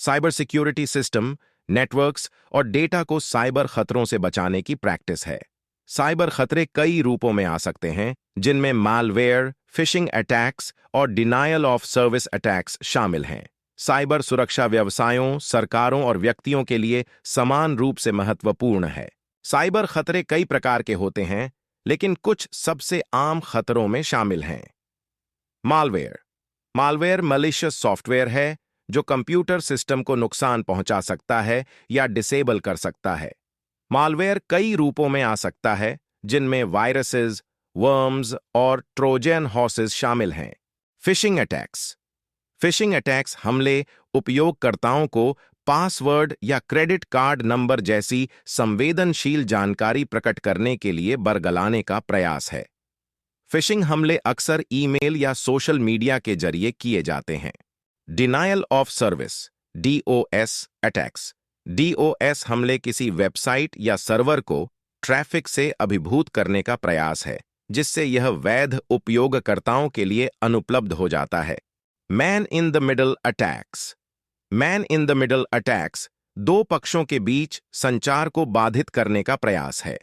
Cyber security system, networks और data को cyber खतरों से बचाने की प्रैक्टिस है। साइबर खतरे कई रूपों में आ सकते हैं, जिनमें मालवेयर, फिशिंग अटैक्स और डिनायल ऑफ सर्विस अटैक्स शामिल हैं। साइबर सुरक्षा व्यवसायों, सरकारों और व्यक्तियों के लिए समान रूप से महत्वपूर्ण है। साइबर खतरे कई प्रकार के होते हैं, लेकिन कुछ सबसे आम खतरों में शामिल हैं। मालवेयर। मालवेयर मलिशियस सॉफ्टवेयर है जो कंप्यूटर सिस्टम को नुकसान पहुंचा सकता है या डिसेबल कर सकता है। मालवेयर कई रूपों में आ सकता है, जिनमें वायरसेस, वर्म्स और ट्रोजन हॉर्सेस शामिल हैं। Phishing attacks. फिशिंग अटैक्स हमले उपयोगकर्ताओं को पासवर्ड या क्रेडिट कार्ड नंबर जैसी संवेदनशील जानकारी प्रकट करने के लिए बरगलाने का प्रयास है। फिशिंग हमले अक्सर ईमेल या सोशल मीडिया के जरिए किए जाते हैं। Denial of service (DOS) attacks. DOS हमले किसी वेबसाइट या सर्वर को ट्रैफिक से अभिभूत करने का प्रयास है, जिससे यह वैध उपयोगकर्ताओं के लिए अनुपलब्ध हो जाता है। Man in the middle attacks. Man in the middle attacks दो पक्षों के बीच संचार को बाधित करने का प्रयास है।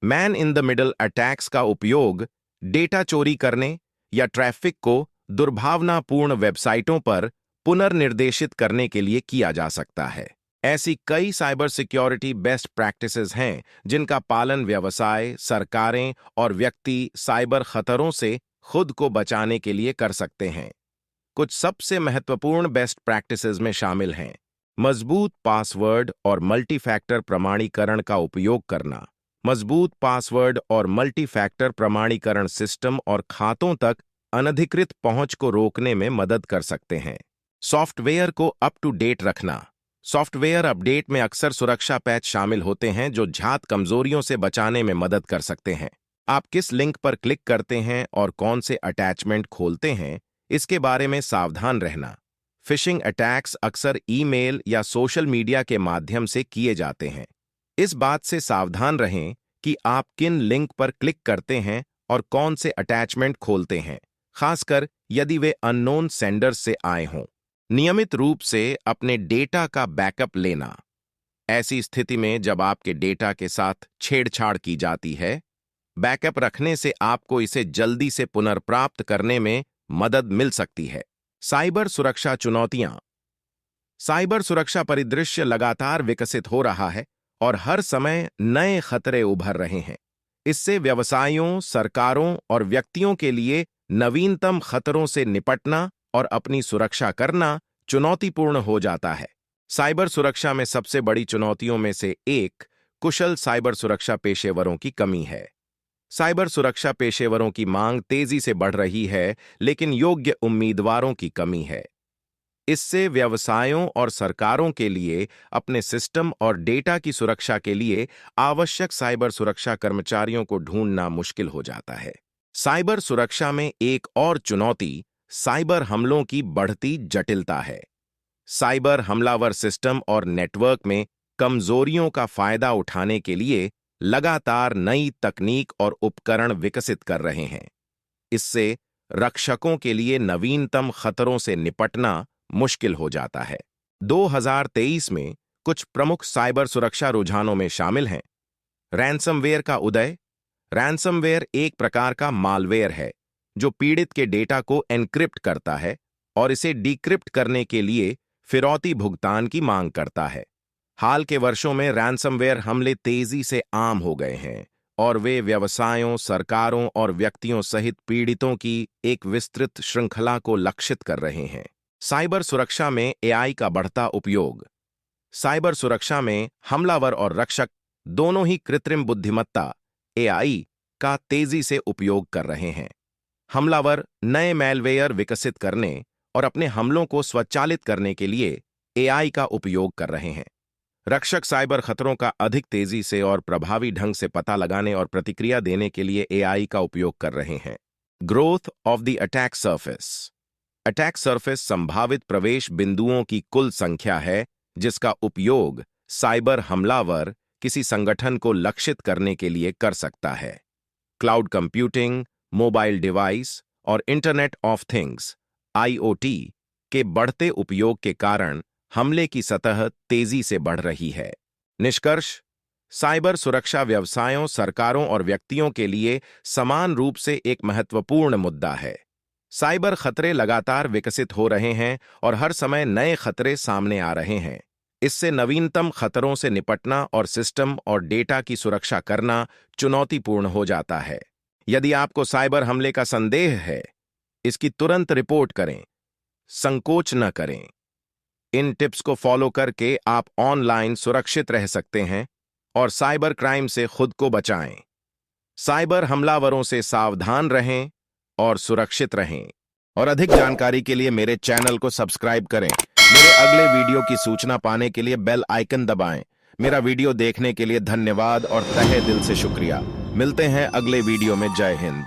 Man in the middle attacks का उपयोग डेटा चोरी करने या ट्रैफिक को दुर्भावनापूर्ण वेबसाइटों पर पुनर्निर्देशित करने के लिए किया जा सकता है। ऐसी कई साइबर सिक्योरिटी बेस्ट प्रैक्टिसेस हैं जिनका पालन व्यवसाय, सरकारें और व्यक्ति साइबर खतरों से खुद को बचाने के लिए कर सकते हैं। कुछ सबसे महत्वपूर्ण बेस्ट प्रैक्टिसेस में शामिल हैं: मजबूत पासवर्ड और मल्टी फैक्टर प्रमाणीकरण का उपयोग करना। मजबूत पासवर्ड और मल्टी फैक्टर प्रमाणीकरण सिस्टम और खातों तक अनधिकृत पहुंच को रोकने में मदद कर सकते हैं। सॉफ्टवेयर को अप टू डेट रखना। सॉफ्टवेयर अपडेट में अक्सर सुरक्षा पैच शामिल होते हैं जो झात कमजोरियों से बचाने में मदद कर सकते हैं। आप किस लिंक पर क्लिक करते हैं और कौन से अटैचमेंट खोलते हैं, इसके बारे में सावधान रहना। फिशिंग अटैक्स अक्सर ईमेल या सोशल मीडिया के माध्यम से किए जाते हैं। इस बात से सावधान रहें कि आप किन लिंक पर क्लिक करते हैं और कौन से अटैचमेंट खोलते हैं, खासकर यदि वे अननोन सेंडर्स से आए हों। नियमित रूप से अपने डेटा का बैकअप लेना। ऐसी स्थिति में जब आपके डेटा के साथ छेड़छाड़ की जाती है, बैकअप रखने से आपको इसे जल्दी से पुनर्प्राप्त करने में मदद मिल सकती है। साइबर सुरक्षा चुनौतियां। साइबर सुरक्षा परिदृश्य लगातार विकसित हो रहा है और हर समय नए खतरे उभर रहे हैं। इससे व्यवसायों, सरकारों और व्यक्तियों के लिए नवीनतम खतरों से निपटना और अपनी सुरक्षा करना चुनौतीपूर्ण हो जाता है। साइबर सुरक्षा में सबसे बड़ी चुनौतियों में से एक कुशल साइबर सुरक्षा पेशेवरों की कमी है। साइबर सुरक्षा पेशेवरों की मांग तेजी से बढ़ रही है, लेकिन योग्य उम्मीदवारों की कमी है। इससे व्यवसायों और सरकारों के लिए अपने सिस्टम और डेटा की सुरक्षा के लिए आवश्यक साइबर सुरक्षा कर्मचारियों को ढूंढना मुश्किल हो जाता है। साइबर सुरक्षा में एक और चुनौती साइबर हमलों की बढ़ती जटिलता है। साइबर हमलावर सिस्टम और नेटवर्क में कमजोरियों का फायदा उठाने के लिए लगातार नई तकनीक और उपकरण विकसित कर रहे हैं। इससे रक्षकों के लिए नवीनतम खतरों से निपटना मुश्किल हो जाता है। 2023 में कुछ प्रमुख साइबर सुरक्षा रुझानों में शामिल हैं: रैनसमवेयर का उदय। रैनसमवेयर एक प्रकार का मालवेयर है जो पीड़ित के डेटा को एन्क्रिप्ट करता है और इसे डिक्रिप्ट करने के लिए फिरौती भुगतान की मांग करता है। हाल के वर्षों में रैनसमवेयर हमले तेजी से आम हो गए हैं और वे व्यवसायों, सरकारों और व्यक्तियों सहित पीड़ितों की एक विस्तृत श्रृंखला को लक्षित कर रहे हैं। साइबर सुरक्षा में AI का बढ़ता उपयोग। साइबर सुरक्षा में हमलावर और रक्षक दोनों ही कृत्रिम बुद्धिमत्ता AI का तेजी से उपयोग कर रहे हैं। हमलावर नए मैलवेयर विकसित करने और अपने हमलों को स्वचालित करने के लिए AI का उपयोग कर रहे हैं। रक्षक साइबर खतरों का अधिक तेजी से और प्रभावी ढंग से पता लगाने और प्रतिक्रिया देने के लिए AI का उपयोग कर रहे हैं। Growth of the attack surface. Attack surface संभावित प्रवेश बिंदुओं की कुल संख्या है जिसका उपयोग साइबर हमलावर किसी संगठन को लक्षित करने के लिए कर सकता है। क्लाउड कंप्यूटिंग, मोबाइल डिवाइस और इंटरनेट ऑफ थिंग्स (IoT) के बढ़ते उपयोग के कारण हमले की सतह तेजी से बढ़ रही है। निष्कर्ष: साइबर सुरक्षा व्यवसायों, सरकारों और व्यक्तियों के लिए समान रूप से एक महत्वपूर्ण मुद्दा है। साइबर खतरे लगातार विकसित हो रहे हैं और हर समय नए खतरे सामने आ रहे हैं। इससे नवीनतम खतरों से निपटना और सिस्टम और डेटा की सुरक्षा करना चुनौतीपूर्ण हो जाता है। यदि आपको साइबर हमले का संदेह है, इसकी तुरंत रिपोर्ट करें, संकोच न करें। इन टिप्स को फॉलो करके आप ऑनलाइन सुरक्षित रह सकते हैं और साइबर क्राइम से खुद को बचाएं। साइबर हमलावरों से सावधान रहें और सुरक्षित रहें। और अधिक जानकारी के लिए मेरे चैनल को सब्सक्राइब करें। मेरे अगले वीडियो की सूचना पाने के लिए बेल आइकन दबाएं। मेरा वीडियो देखने के लिए धन्यवाद और तहे दिल से शुक्रिया। मिलते हैं अगले वीडियो में। जय हिंद।